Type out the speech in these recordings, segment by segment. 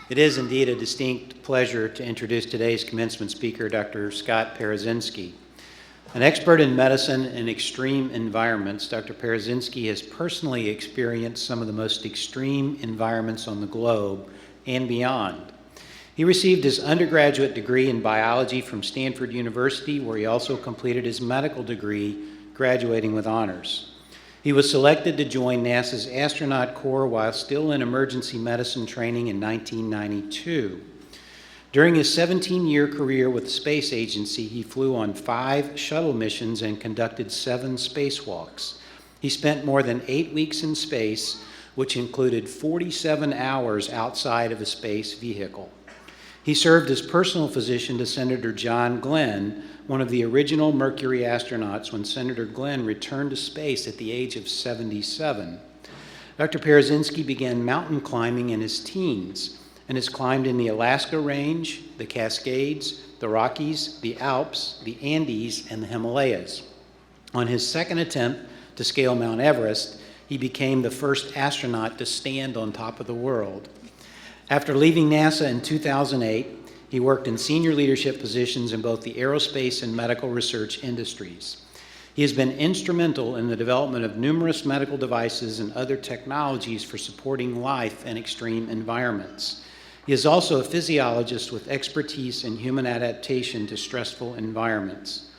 It is indeed a distinct pleasure to introduce today's commencement speaker, Dr. Scott Parazynski. An expert in medicine in extreme environments, Dr. Parazynski has personally experienced some of the most extreme environments on the globe and beyond. He received his undergraduate degree in biology from Stanford University, where he also completed his medical degree, graduating with honors. He was selected to join NASA's astronaut corps while still in emergency medicine training in 1992. During his 17-year career with the space agency, he flew on 5 shuttle missions and conducted 7 spacewalks. He spent more than 8 weeks in space, which included 47 hours outside of a space vehicle. He served as personal physician to Senator John Glenn, one of the original Mercury astronauts when Senator Glenn returned to space at the age of 77. Dr. Parazynski began mountain climbing in his teens and has climbed in the Alaska Range, the Cascades, the Rockies, the Alps, the Andes, and the Himalayas. On his second attempt to scale Mount Everest, he became the first astronaut to stand on top of the world. After leaving NASA in 2008, he worked in senior leadership positions in both the aerospace and medical research industries. He has been instrumental in the development of numerous medical devices and other technologies for supporting life in extreme environments. He is also a physiologist with expertise in human adaptation to stressful environments.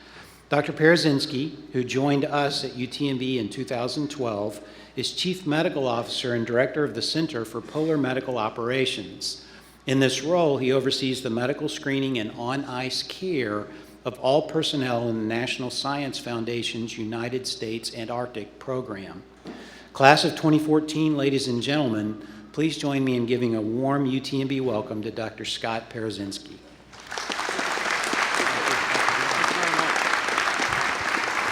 Dr. Parazynski, who joined us at UTMB in 2012, is Chief Medical Officer and Director of the Center for Polar Medical Operations. In this role, he oversees the medical screening and on-ice care of all personnel in the National Science Foundation's United States Antarctic program. Class of 2014, ladies and gentlemen, please join me in giving a warm UTMB welcome to Dr. Scott Parazynski.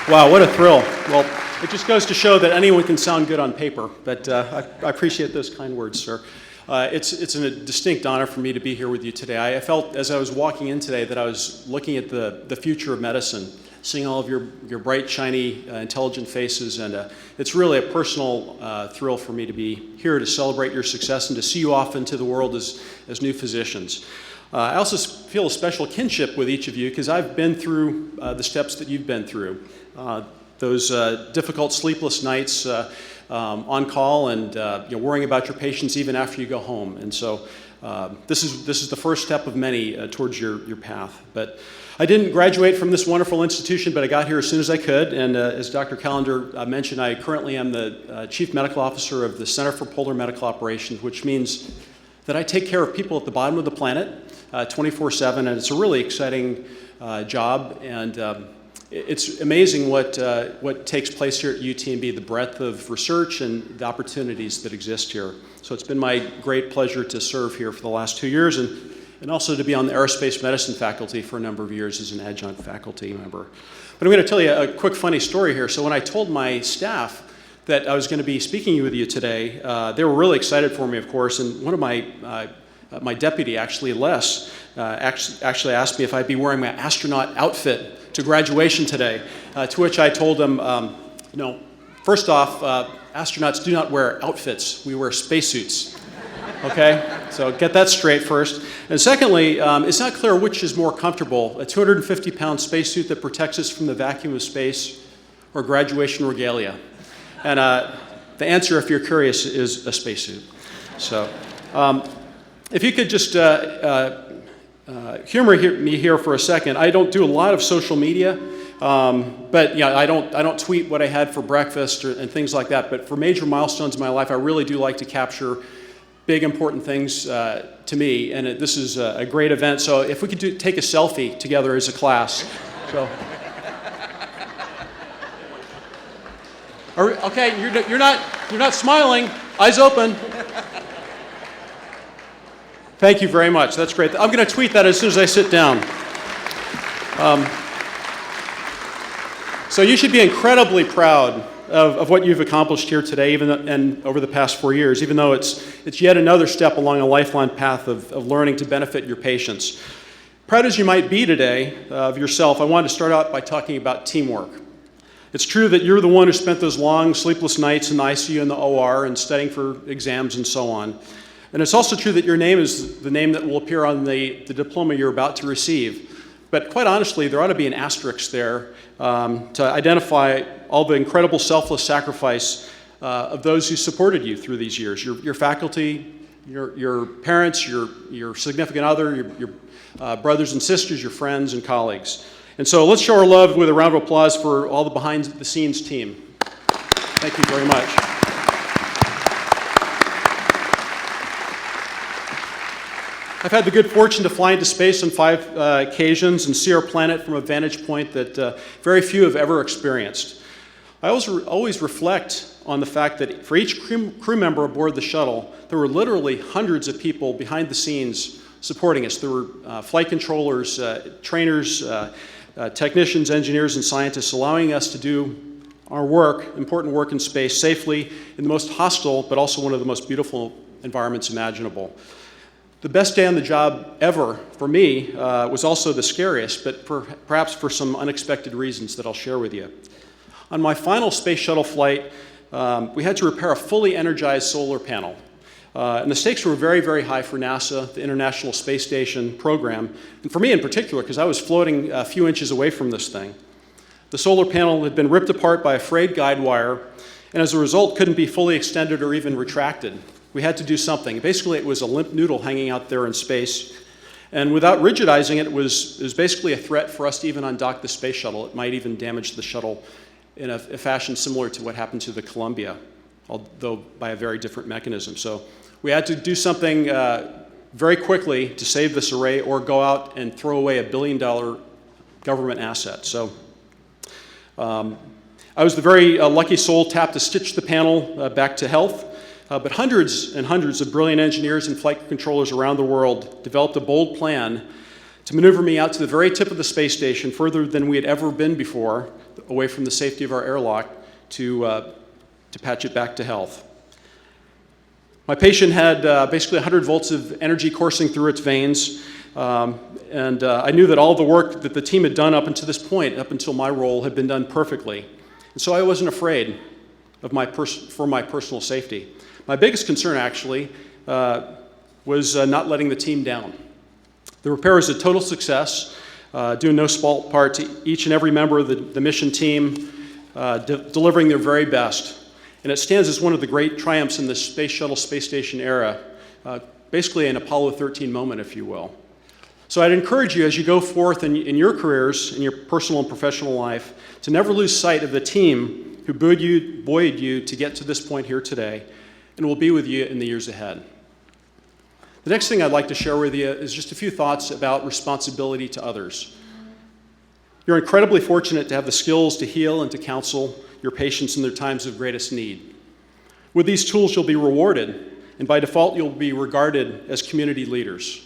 Wow, what a thrill. Well, it just goes to show that anyone can sound good on paper, but I appreciate those kind words, sir. It's a distinct honor for me to be here with you today. I felt as I was walking in today that I was looking at the future of medicine, seeing all of your bright, shiny, intelligent faces, and it's really a personal thrill for me to be here to celebrate your success and to see you off into the world as new physicians. I also feel a special kinship with each of you because I've been through the steps that you've been through. Those difficult sleepless nights on call and worrying about your patients even after you go home. And so this is the first step of many towards your path. But I didn't graduate from this wonderful institution, but I got here as soon as I could. And as Dr. Callender mentioned, I currently am the Chief Medical Officer of the Center for Polar Medical Operations, which means that I take care of people at the bottom of the planet 24/7, and it's a really exciting job. And it's amazing what takes place here at UTMB, the breadth of research and the opportunities that exist here. So it's been my great pleasure to serve here for the last 2 years and also to be on the aerospace medicine faculty for a number of years as an adjunct faculty member. But I'm going to tell you a quick funny story here. So when I told my staff that I was going to be speaking with you today, they were really excited for me, of course, and one of my deputy, actually Les, actually asked me if I'd be wearing my astronaut outfit to graduation today, to which I told him, no, first off, astronauts do not wear outfits, we wear spacesuits, okay? So get that straight first. And secondly, it's not clear which is more comfortable, a 250-pound spacesuit that protects us from the vacuum of space or graduation regalia. And the answer, if you're curious, is a spacesuit. So if you could just humor me here for a second. I don't do a lot of social media, but yeah, I don't tweet what I had for breakfast and things like that. But for major milestones in my life, I really do like to capture big important things to me, and this is a great event. So if we could take a selfie together as a class. So. Okay, you're not smiling. Eyes open. Thank you very much. That's great. I'm going to tweet that as soon as I sit down. So you should be incredibly proud of what you've accomplished here today, and over the past 4 years, even though it's yet another step along a lifelong path of learning to benefit your patients. Proud as you might be today of yourself, I wanted to start out by talking about teamwork. It's true that you're the one who spent those long sleepless nights in the ICU and the OR and studying for exams and so on. And it's also true that your name is the name that will appear on the diploma you're about to receive. But quite honestly, there ought to be an asterisk there to identify all the incredible selfless sacrifice of those who supported you through these years. Your faculty, your parents, your significant other, your brothers and sisters, your friends and colleagues. And so let's show our love with a round of applause for all the behind-the-scenes team. Thank you very much. I've had the good fortune to fly into space on 5 occasions and see our planet from a vantage point that very few have ever experienced. I always reflect on the fact that for each crew member aboard the shuttle, there were literally hundreds of people behind the scenes supporting us. There were flight controllers, trainers, technicians, engineers, and scientists allowing us to do our work, important work in space, safely in the most hostile, but also one of the most beautiful environments imaginable. The best day on the job ever for me was also the scariest, but perhaps for some unexpected reasons that I'll share with you. On my final space shuttle flight, we had to repair a fully energized solar panel. And the stakes were very, very high for NASA, the International Space Station program, and for me in particular, because I was floating a few inches away from this thing. The solar panel had been ripped apart by a frayed guide wire, and as a result, couldn't be fully extended or even retracted. We had to do something. Basically, it was a limp noodle hanging out there in space. And without rigidizing it, it was basically a threat for us to even undock the space shuttle. It might even damage the shuttle in a fashion similar to what happened to the Columbia, although by a very different mechanism. So we had to do something very quickly to save this array or go out and throw away $1 billion government asset. So I was the very lucky soul tapped to stitch the panel back to health. But hundreds and hundreds of brilliant engineers and flight controllers around the world developed a bold plan to maneuver me out to the very tip of the space station, further than we had ever been before, away from the safety of our airlock, to patch it back to health. My patient had basically 100 volts of energy coursing through its veins, and I knew that all the work that the team had done up until this point, up until my role, had been done perfectly. And so I wasn't afraid of for my personal safety. My biggest concern, actually, was not letting the team down. The repair was a total success, due in no small part to each and every member of the mission team delivering their very best. And it stands as one of the great triumphs in the Space Shuttle Space Station era, basically an Apollo 13 moment, if you will. So I'd encourage you, as you go forth in your careers, in your personal and professional life, to never lose sight of the team who buoyed you to get to this point here today, and will be with you in the years ahead. The next thing I'd like to share with you is just a few thoughts about responsibility to others. You're incredibly fortunate to have the skills to heal and to counsel your patients in their times of greatest need. With these tools, you'll be rewarded, and by default, you'll be regarded as community leaders.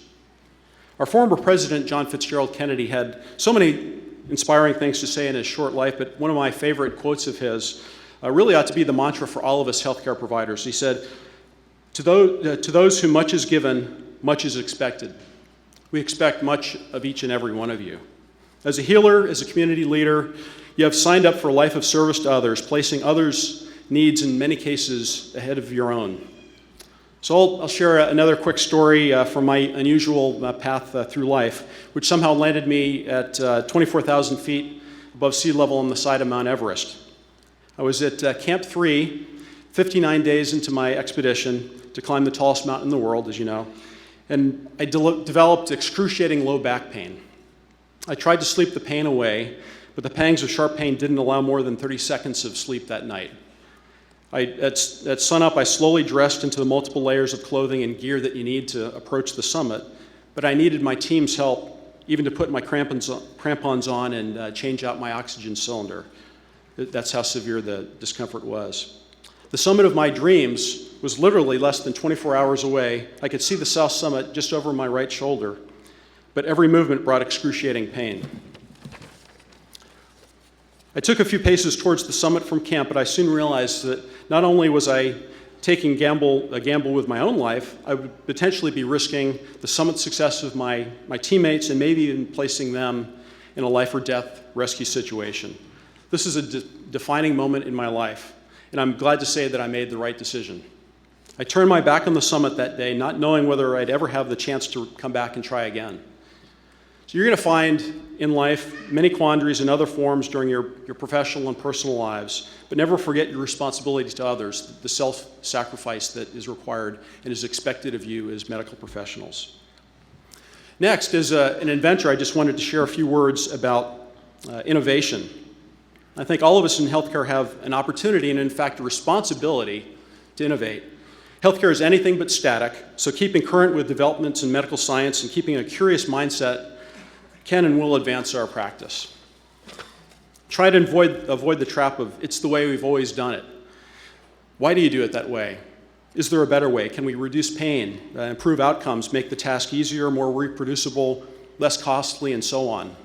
Our former president, John Fitzgerald Kennedy, had so many inspiring things to say in his short life, but one of my favorite quotes of his really ought to be the mantra for all of us healthcare providers. He said, to those whom much is given, much is expected. We expect much of each and every one of you. As a healer, as a community leader, you have signed up for a life of service to others, placing others' needs in many cases ahead of your own. So I'll share another quick story from my unusual path through life, which somehow landed me at 24,000 feet above sea level on the side of Mount Everest. I was at Camp 3, 59 days into my expedition to climb the tallest mountain in the world, as you know, and I developed excruciating low back pain. I tried to sleep the pain away, but the pangs of sharp pain didn't allow more than 30 seconds of sleep that night. At sunup, I slowly dressed into the multiple layers of clothing and gear that you need to approach the summit, but I needed my team's help even to put my crampons on and change out my oxygen cylinder. That's how severe the discomfort was. The summit of my dreams was literally less than 24 hours away. I could see the south summit just over my right shoulder, but every movement brought excruciating pain. I took a few paces towards the summit from camp, but I soon realized that not only was I taking a gamble with my own life, I would potentially be risking the summit success of my teammates and maybe even placing them in a life or death rescue situation. This is a defining moment in my life, and I'm glad to say that I made the right decision. I turned my back on the summit that day, not knowing whether I'd ever have the chance to come back and try again. So you're going to find in life many quandaries in other forms during your professional and personal lives, but never forget your responsibility to others, the self-sacrifice that is required and is expected of you as medical professionals. Next, as an inventor, I just wanted to share a few words about innovation. I think all of us in healthcare have an opportunity and, in fact, a responsibility to innovate. Healthcare is anything but static, so keeping current with developments in medical science and keeping a curious mindset can and will advance our practice. Try to avoid the trap of, it's the way we've always done it. Why do you do it that way? Is there a better way? Can we reduce pain, improve outcomes, make the task easier, more reproducible, less costly, and so on?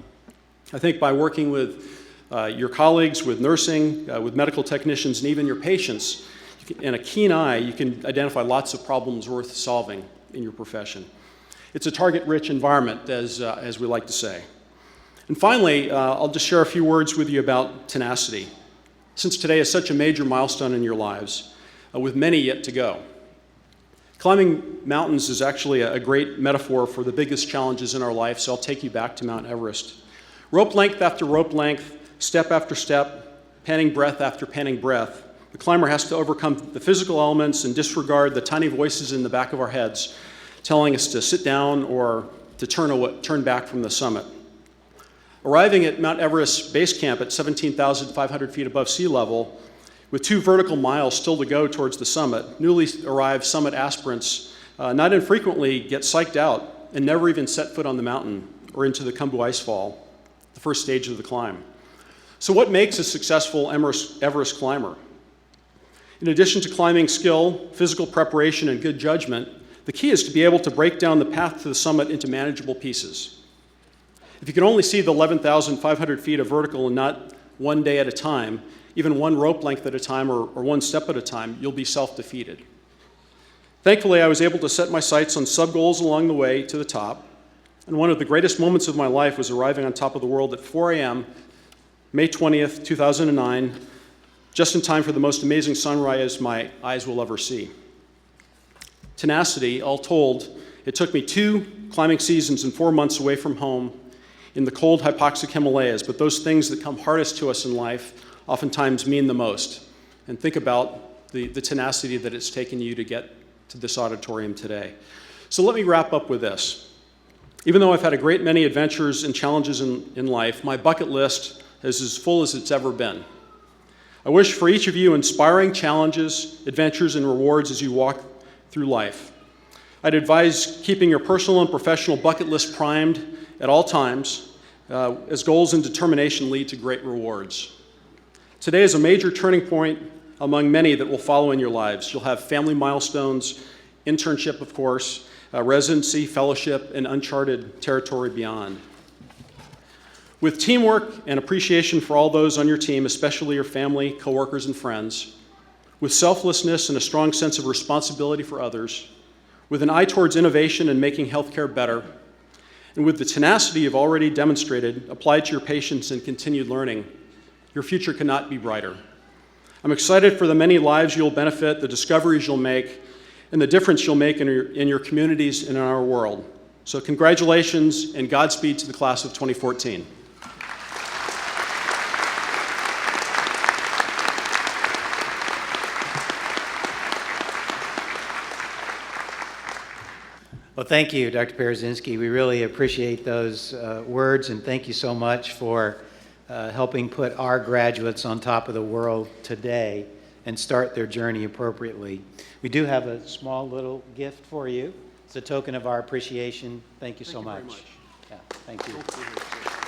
I think by working with your colleagues, with nursing, with medical technicians, and even your patients, and a keen eye, you can identify lots of problems worth solving in your profession. It's a target-rich environment, as we like to say. And finally, I'll just share a few words with you about tenacity. Since today is such a major milestone in your lives, with many yet to go. Climbing mountains is actually a great metaphor for the biggest challenges in our life, so I'll take you back to Mount Everest. Rope length after rope length, step after step, panting breath after panting breath, the climber has to overcome the physical elements and disregard the tiny voices in the back of our heads telling us to sit down or to turn back from the summit. Arriving at Mount Everest base camp at 17,500 feet above sea level, with 2 vertical miles still to go towards the summit, newly arrived summit aspirants not infrequently get psyched out and never even set foot on the mountain or into the Khumbu Icefall, the first stage of the climb. So what makes a successful Everest climber? In addition to climbing skill, physical preparation, and good judgment, the key is to be able to break down the path to the summit into manageable pieces. If you can only see the 11,500 feet of vertical and not one day at a time, even one rope length at a time or one step at a time, you'll be self-defeated. Thankfully, I was able to set my sights on sub-goals along the way to the top, and one of the greatest moments of my life was arriving on top of the world at 4 a.m., May 20th, 2009, just in time for the most amazing sunrise my eyes will ever see. Tenacity, all told, it took me 2 climbing seasons and 4 months away from home in the cold hypoxic Himalayas, but those things that come hardest to us in life oftentimes mean the most. And think about the tenacity that it's taken you to get to this auditorium today. So let me wrap up with this. Even though I've had a great many adventures and challenges in life, my bucket list is as full as it's ever been. I wish for each of you inspiring challenges, adventures, and rewards as you walk through life. I'd advise keeping your personal and professional bucket list primed at all times, as goals and determination lead to great rewards. Today is a major turning point among many that will follow in your lives. You'll have family milestones, internship, of course, residency, fellowship, and uncharted territory beyond. With teamwork and appreciation for all those on your team, especially your family, coworkers, and friends, with selflessness and a strong sense of responsibility for others, with an eye towards innovation and making healthcare better, and with the tenacity you've already demonstrated applied to your patients and continued learning, your future cannot be brighter. I'm excited for the many lives you'll benefit, the discoveries you'll make, and the difference you'll make in your communities and in our world. So congratulations and Godspeed to the class of 2014. Well, thank you, Dr. Parazynski. We really appreciate those words, and thank you so much for helping put our graduates on top of the world today and start their journey appropriately. We do have a small little gift for you. It's a token of our appreciation. Thank you so much. Thank you very much. Yeah, thank you.